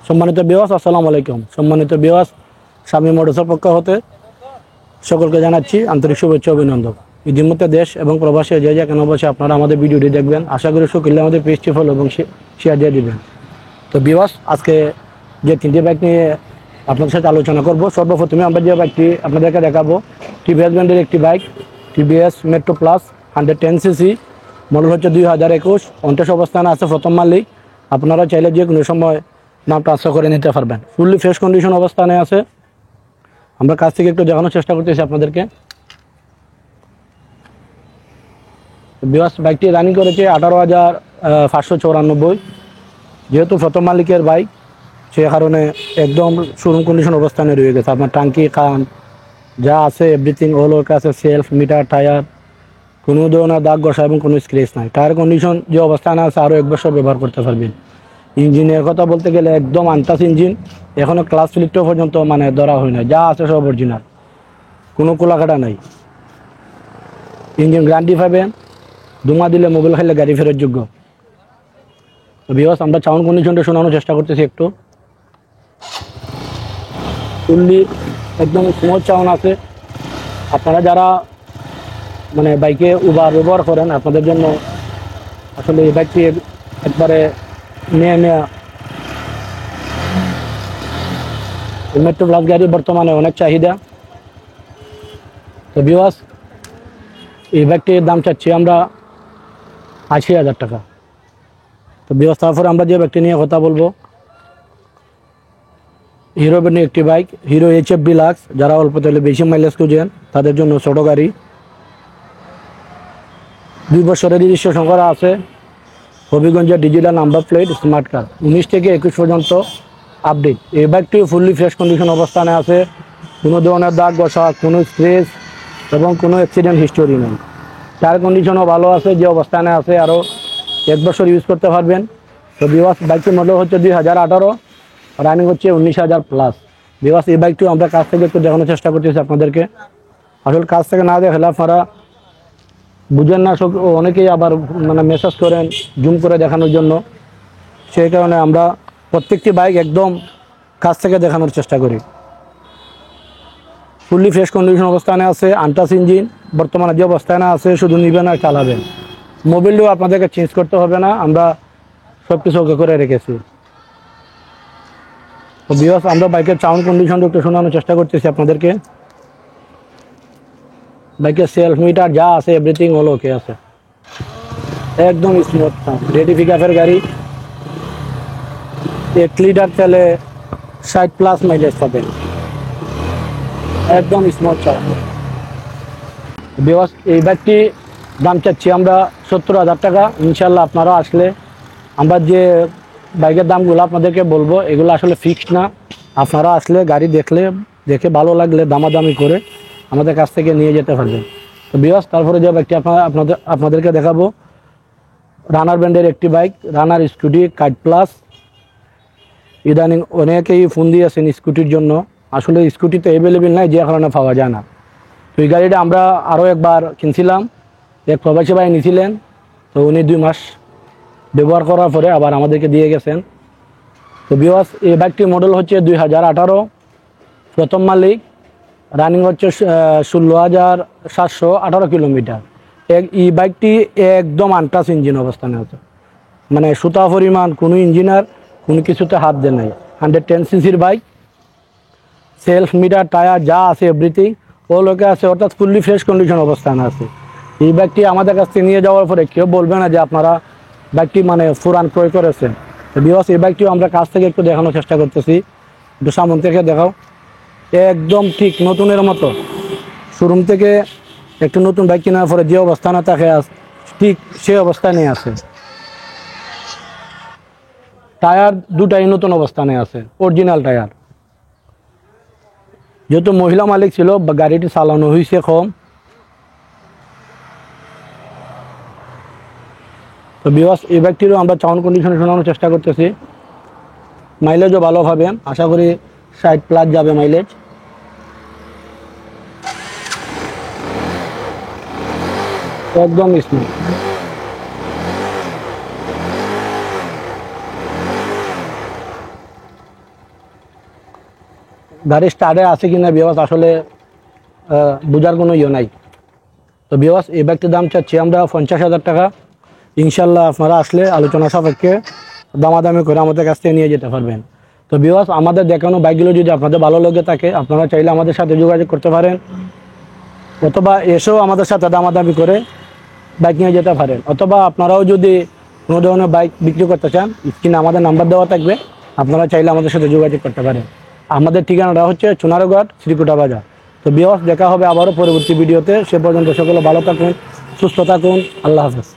সম্মানিত ভিউয়ার্স, আসসালামু আলাইকুম। সম্মানিত ভিউয়ার্স, স্বামী মোটরসের পক্ষ হতে সকলকে জানাচ্ছি আন্তরিক শুভেচ্ছা অভিনন্দন। ইতিমধ্যে দেশ এবং প্রবাসে যে যেখানে বসে আপনারা আমাদের ভিডিওটি দেখবেন, আশা করি সকলে আমাদের পেজটি ফলো এবং শেয়ার দিয়ে দিবেন। তো ভিউয়ার্স, আজকে যে তিনটি বাইক নিয়ে আপনাদের সাথে আলোচনা করব। সর্বপ্রথমে আমরা যে বাইকটি আপনাদেরকে দেখাবো, টিভিএস ব্র্যান্ডের একটি bike, TVS metro plus 110cc, model হচ্ছে 2021, 29 অবস্থানে আছে, প্রথম মালিক। আপনারা চাইলে যে কোনো সময় নাম ট্রান্সফার করে নিতে পারবেন। ফুললি ফ্রেশ কন্ডিশন অবস্থানে আছে। আমরা কাছ থেকে একটু দেখানোর চেষ্টা করতেছি আপনাদেরকে। ভিউয়ার্স, বাইকটি রানিং করেছে 18,594। যেহেতু প্রথম মালিকের বাইক, সে কারণে একদম শোরুম কন্ডিশন অবস্থানে রয়ে গেছে। আপনার টাঙ্কি খান যা আছে এভরিথিং অল ওকে আছে। সেলফ, মিটার, টায়ার, কোনো ধরনের দাগ ঘষা এবং কোনো স্ক্রেচ নাই। টায়ার কন্ডিশন যে অবস্থানে আছে, আরও 1 বছর ব্যবহার করতে পারবেন। ইঞ্জিনের কথা বলতে গেলে একদম আনটাচ ইঞ্জিন, এখনও ক্লাস ফিলিপটাও পর্যন্ত ধরা হয় না। যা আছে সব অরিজিনাল, কোনো কোলাকাটা নাই। ইঞ্জিন গ্যারান্টি পাবেন, ধোঁয়া দিলে মোবাইল খাইলে গাড়ি ফেরত যোগ্য। তো ভিউয়ার্স, আমরা সাউন্ড কন্ডিশনটা শোনানোর চেষ্টা করতেছি একটু। ফুললি একদম স্মুথ সাউন্ড আছে। আপনারা যারা বাইকে উবার ব্যবহার করেন, আপনাদের জন্য আসলে এই বাইকটি একবারে নেওয়া। মেট্রো প্লাস গাড়ি বর্তমানে অনেক চাহিদা। তো ভিউয়ার্স, এই বাইকটির দাম চাচ্ছি আমরা 80,000 টাকা। তো ভিউয়ার্স, তারপরে আমরা যে বাইকটি নিয়ে কথা বলবো, হিরো ব্র্যান্ডের একটি বাইক, হিরো HF ডিলাক্স। যারা অল্প তেলে বেশি মাইলেজ খুঁজেন তাদের জন্য ছোটো গাড়ি। 2 বছরের রেজিস্ট্রেশন করা আছে, হবিগঞ্জের digital number plate, smart card, 19 থেকে 21 পর্যন্ত আপডেট। এই বাইকটি ফুললি ফ্রেশ কন্ডিশন অবস্থানে আছে। কোনো ধরনের দাগ ঘষা, কোনো স্ক্রেচ এবং কোনো অ্যাক্সিডেন্ট হিস্টোরি নেই। টায়ার কন্ডিশনও ভালো আছে, যে অবস্থানে আছে আরও 1 বছর ইউজ করতে পারবেন। তো ভিউয়ার্স, বাইকটির মডেল হচ্ছে 2018, রানিং হচ্ছে 19,000 প্লাস। ভিউয়ার্স, এই বাইকটিও আমরা কাছ থেকে একটু দেখানোর চেষ্টা করতেছি আপনাদেরকে। আসলে কাছ থেকে না দেখালে আপনারা বুঝেন না। অনেকেই আবার মেসেজ করেন জুম করে দেখানোর জন্য। সেই কারণে আমরা প্রত্যেকটি বাইক একদম কাছ থেকে দেখানোর চেষ্টা করি। ফুললি ফ্রেশ কন্ডিশন অবস্থানে আছে, আনটাচ ইঞ্জিন বর্তমানে যে অবস্থানে আছে, শুধু নেবেন আর চালাবেন। মোবিলটিও আপনাদেরকে চেঞ্জ করতে হবে না, আমরা সব কিছু ওকে করে রেখেছি। তো ভিউয়ার্স, আমরা বাইকের সাউন্ড কন্ডিশনটা একটু শোনানোর চেষ্টা করতেছি আপনাদেরকে। বাইকের সেলফ, মিটার যা আছে এভরিথিং অল ওকে আছে, একদম স্মুথ সাউন্ড। রেডি পিকআপের গাড়ি, 1 লিটার তেলে 60+ মাইলেজ পাবেন, একদম স্মুথ সাউন্ড। ভিউয়ার্স, এই বাইকটি দাম চাচ্ছি আমরা 70,000 টাকা। ইনশাল্লাহ আপনারা আসলে আমরা যে বাইকের দামগুলো আপনাদেরকে বলবো, এগুলো আসলে ফিক্সড না। আপনারা আসলে গাড়ি দেখে ভালো লাগলে দামাদামি করে আমাদের কাছ থেকে নিয়ে যেতে পারবেন। তো ভিউয়ার্স, তারপরে যে বাইকটি আপনাদেরকে দেখাবো, রানার ব্র্যান্ডের একটি bike, Runner scooty kite plus. ইদানিং অনেকেই ফোন দিয়েছেন স্কুটির জন্য। আসলে স্কুটি তো অ্যাভেলেবেল নাই, যে কারণে পাওয়া যায় না। তো এই গাড়িটা আমরা আরও একবার কিনছিলাম, এক প্রবাসী ভাই নিয়েছিলেন। তো উনি 2 মাস ব্যবহার করার পরে আবার আমাদেরকে দিয়ে গেছেন। তো ভিউয়ার্স, এই বাইকটির মডেল হচ্ছে 2018, প্রথম মালিক, রানিং হচ্ছে 16,718 কিলোমিটার। এই বাইকটি একদম আনটাচ ইঞ্জিন অবস্থানে আছে, সুতা পরিমাণ কোনো ইঞ্জিনার কোনো কিছুতে হাত দেয় নাই। 110cc bike, self, metre, tyre যা আছে এভরিথিং ও লোকে আছে, অর্থাৎ ফুললি ফ্রেশ কন্ডিশন অবস্থানে আছে। এই বাইকটি আমাদের কাছ থেকে নিয়ে যাওয়ার পরে কেউ বলবে না যে আপনারা বাইকটি পুরান ক্রয় করেছেন। তো ভিউয়ার্স, এই বাইকটিও আমরা কাছ থেকে একটু দেখানোর চেষ্টা করতেছি। একটু সামনে থেকে দেখাও, একদম ঠিক নতুনের মতো। শোরুম থেকে একটু নতুন বাইক কেনার পরে যে অবস্থানে থাকে ঠিক সেই অবস্থানে আছে। টায়ার দুটাই নতুন অবস্থানে আছে, অরিজিনাল টায়ার। যেহেতু মহিলা মালিক ছিল, গাড়িটি চালানো হয়েছে কম। তো ভিউয়ার্স, এই বাইকটিরও আমরা সাউন্ড কন্ডিশনে শোনানোর চেষ্টা করতেছি। মাইলেজও ভালো পাবেন, আশা করি 60+ যাবে মাইলেজ। একদম স্মুথ। গাড়ি স্টার্টে আছে কিনা বিওয়াস আসলে বোঝার কোনো ইয়ে নাই। তো বিওয়াস এই বাইকটির দাম চাচ্ছি আমরা 50,000 টাকা। ইনশাল্লাহ আপনারা আসলে আলোচনা সাপেক্ষে দামাদামি করে আমাদের কাছ থেকে নিয়ে যেতে পারবেন। তো বিওয়াস আমাদের দেখানো বাইকগুলো যদি আপনাদের ভালো লেগে থাকে আপনারা চাইলে আমাদের সাথে যোগাযোগ করতে পারেন, অথবা এসেও আমাদের সাথে দামাদামি করে বাইক নিয়ে যেতে পারেন, অথবা আপনারাও যদি কোনো ধরনের বাইক বিক্রি করতে চান স্ক্রিনে আমাদের নাম্বার দেওয়া থাকবে, আপনারা চাইলে আমাদের সাথে যোগাযোগ করতে পারেন। আমাদের ঠিকানাটা হচ্ছে চুনারঘাট শ্রীকুটা বাজার। তো বিওয়াস দেখা হবে আবারও পরবর্তী ভিডিওতে। সে পর্যন্ত সকলে ভালো থাকুন, সুস্থ থাকুন, আল্লাহ হাফেজ।